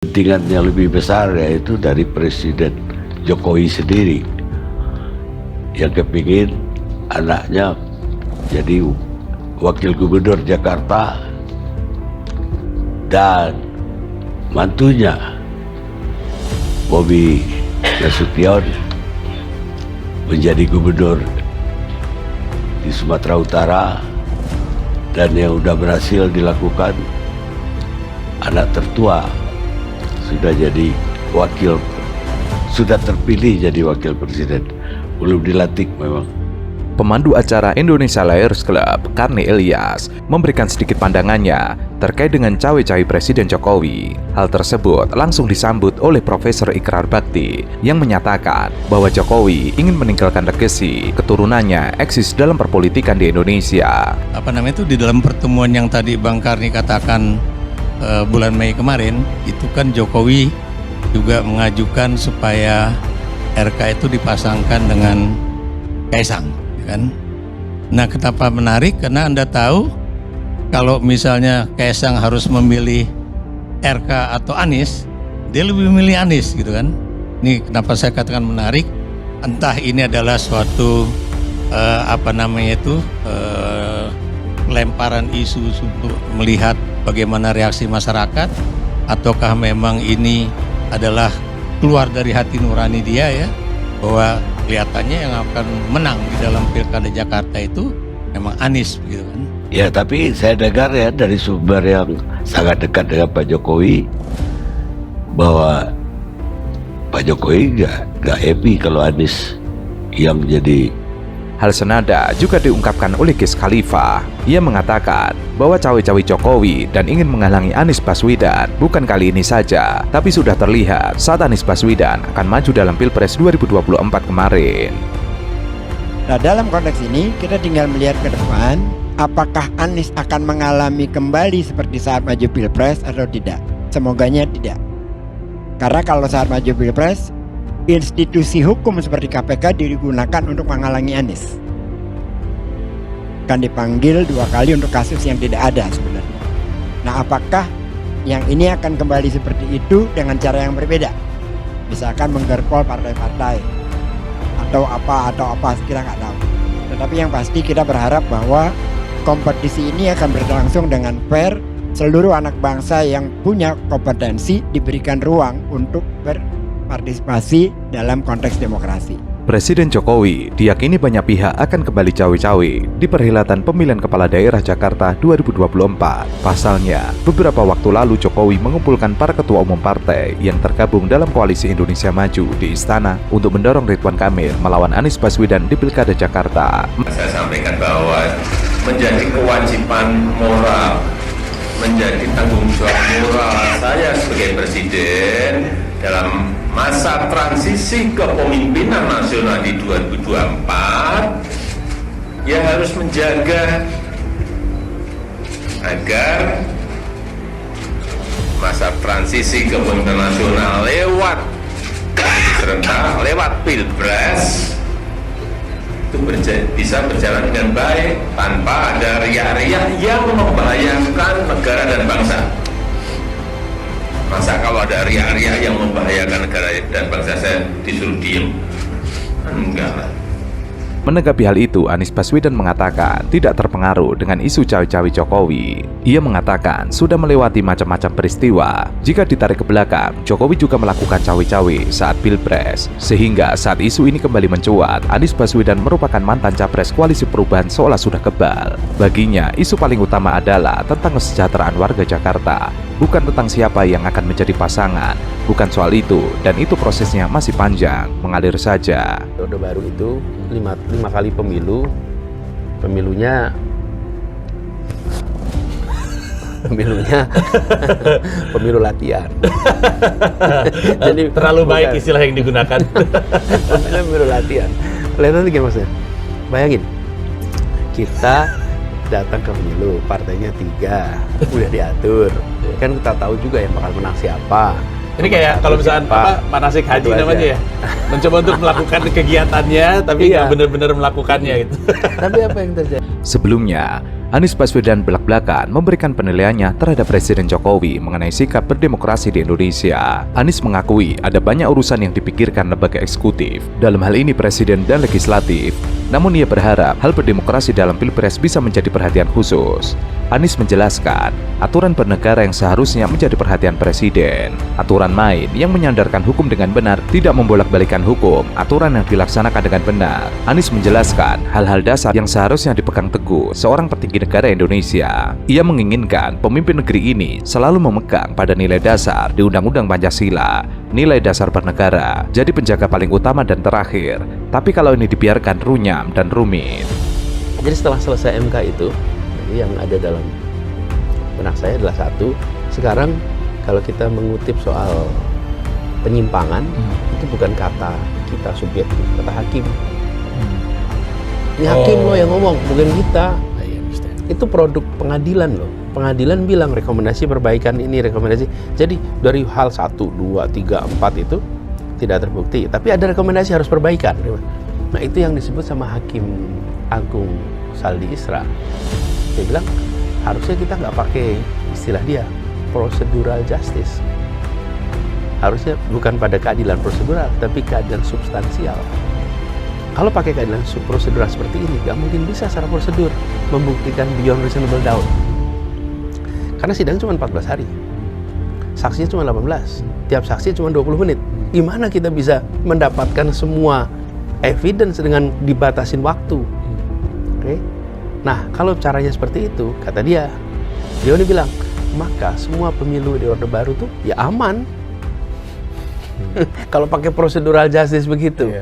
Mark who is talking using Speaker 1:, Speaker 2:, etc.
Speaker 1: Kepentingan yang lebih besar yaitu dari Presiden Jokowi sendiri yang kepingin anaknya jadi wakil gubernur Jakarta dan mantunya Bobi Nasution menjadi gubernur di Sumatera Utara, dan yang sudah berhasil dilakukan anak tertua sudah jadi sudah terpilih jadi wakil presiden, belum dilantik memang.
Speaker 2: Pemandu acara Indonesia Liars Club, Karni Ilyas, memberikan sedikit pandangannya terkait dengan cawe-cawe Presiden Jokowi. Hal tersebut langsung disambut oleh Profesor Ikrar Bakti yang menyatakan bahwa Jokowi ingin meninggalkan legasi keturunannya eksis dalam perpolitikan di Indonesia.
Speaker 3: Di dalam pertemuan yang tadi Bang Karni katakan bulan Mei kemarin, itu kan Jokowi juga mengajukan supaya RK itu dipasangkan dengan Kaisang, kan? Nah, kenapa menarik? Karena Anda tahu kalau misalnya Kaisang harus memilih RK atau Anies, dia lebih memilih Anies, gitu kan? Ini kenapa saya katakan menarik? Entah ini adalah suatu lemparan isu untuk melihat bagaimana reaksi masyarakat, ataukah memang ini adalah keluar dari hati nurani dia, ya, bahwa kelihatannya yang akan menang di dalam Pilkada Jakarta itu memang Anies, gitu kan?
Speaker 1: Ya, tapi saya dengar ya dari sumber yang sangat dekat dengan Pak Jokowi bahwa Pak Jokowi nggak happy kalau Anies yang jadi.
Speaker 2: Hal senada juga diungkapkan oleh Ghis Khalifa. Ia mengatakan bahwa cawe-cawe Jokowi dan ingin menghalangi Anies Baswedan bukan kali ini saja, tapi sudah terlihat saat Anies Baswedan akan maju dalam Pilpres 2024 kemarin.
Speaker 4: Nah, dalam konteks ini kita tinggal melihat ke depan, apakah Anies akan mengalami kembali seperti saat maju Pilpres atau tidak. Semoganya tidak. Karena kalau saat maju Pilpres, institusi hukum seperti KPK digunakan untuk menghalangi Anies. Kan dipanggil 2 kali untuk kasus yang tidak ada sebenarnya. Nah, apakah yang ini akan kembali seperti itu dengan cara yang berbeda? Misalkan menggerpol partai-partai atau apa kita nggak tahu. Tetapi yang pasti kita berharap bahwa kompetisi ini akan berlangsung dengan fair. Seluruh anak bangsa yang punya kompetensi diberikan ruang untuk berpartisipasi dalam konteks demokrasi.
Speaker 2: Presiden Jokowi diyakini banyak pihak akan kembali cawe-cawe di perhelatan pemilihan kepala daerah Jakarta 2024. Pasalnya, beberapa waktu lalu Jokowi mengumpulkan para ketua umum partai yang tergabung dalam Koalisi Indonesia Maju di Istana untuk mendorong Ridwan Kamil melawan Anies Baswedan di Pilkada Jakarta.
Speaker 5: Saya sampaikan bahwa menjadi kewajiban moral, menjadi tanggung jawab moral saya sebagai presiden dalam masa transisi kepemimpinan nasional di 2024, ya harus menjaga agar masa transisi kepemimpinan nasional lewat serentak, lewat Pilpres itu bisa berjalan dengan baik tanpa ada riak-riak yang membahayakan negara dan bangsa. Masa kalau ada riak-riak yang membahayakan negara dan bangsa saya disuruh diem? Enggak lah.
Speaker 2: Menanggapi hal itu, Anies Baswedan mengatakan tidak terpengaruh dengan isu cawe-cawe Jokowi. Ia mengatakan sudah melewati macam-macam peristiwa. Jika ditarik ke belakang, Jokowi juga melakukan cawe-cawe saat Pilpres. Sehingga saat isu ini kembali mencuat, Anies Baswedan merupakan mantan capres Koalisi Perubahan seolah sudah kebal. Baginya, isu paling utama adalah tentang kesejahteraan warga Jakarta, bukan tentang siapa yang akan menjadi pasangan. Bukan soal itu, dan itu prosesnya masih panjang, mengalir saja.
Speaker 6: Orde Baru itu 5 kali pemilunya pemilu latihan. Jadi
Speaker 7: terlalu baik istilah yang digunakan.
Speaker 6: Pemilu latihan. Kelihatan gimana maksudnya? Bayangin, kita datang ke pemilu, partainya 3, udah diatur. Kan kita tahu juga yang bakal menang siapa.
Speaker 7: Ini kayak kalau misalkan manasik haji namanya ya, mencoba untuk melakukan kegiatannya tapi nggak benar-benar melakukannya gitu.
Speaker 6: Tapi apa yang terjadi?
Speaker 2: Sebelumnya, Anies Baswedan belak-belakan memberikan penilaiannya terhadap Presiden Jokowi mengenai sikap berdemokrasi di Indonesia. Anies mengakui ada banyak urusan yang dipikirkan lembaga eksekutif, dalam hal ini Presiden dan Legislatif. Namun ia berharap hal berdemokrasi dalam Pilpres bisa menjadi perhatian khusus. Anies menjelaskan, aturan bernegara yang seharusnya menjadi perhatian Presiden. Aturan main yang menyandarkan hukum dengan benar tidak membolak-balikan hukum, aturan yang dilaksanakan dengan benar. Anies menjelaskan hal-hal dasar yang seharusnya dipegang teguh seorang petinggi negara Indonesia. Ia menginginkan pemimpin negeri ini selalu memegang pada nilai dasar di Undang-Undang Pancasila, nilai dasar bernegara, jadi penjaga paling utama dan terakhir. Tapi kalau ini dibiarkan runyam dan rumit.
Speaker 6: Jadi setelah selesai MK itu, yang ada dalam benak saya adalah satu, sekarang kalau kita mengutip soal penyimpangan, itu bukan kata kita subjektif, kata hakim. Ini hakim loh yang ngomong, bukan kita. Itu produk pengadilan loh. Pengadilan bilang rekomendasi perbaikan ini, rekomendasi. Jadi dari hal 1, 2, 3, 4 itu tidak terbukti, tapi ada rekomendasi harus perbaikan. Nah itu yang disebut sama Hakim Agung Saldi Isra. Dia bilang harusnya kita nggak pakai istilah dia procedural justice. Harusnya bukan pada keadilan prosedural, tapi keadilan substansial. Kalau pakai keadilan prosedural seperti ini, nggak mungkin bisa secara prosedur membuktikan beyond reasonable doubt. Karena sidang cuma 14 hari, saksinya cuma 18, tiap saksi cuma 20 menit. Gimana kita bisa mendapatkan semua evidence dengan dibatasin waktu? Oke? Nah, kalau caranya seperti itu, kata dia ini bilang, maka semua pemilu di Orde Baru tuh ya aman. Kalau pakai procedural justice begitu.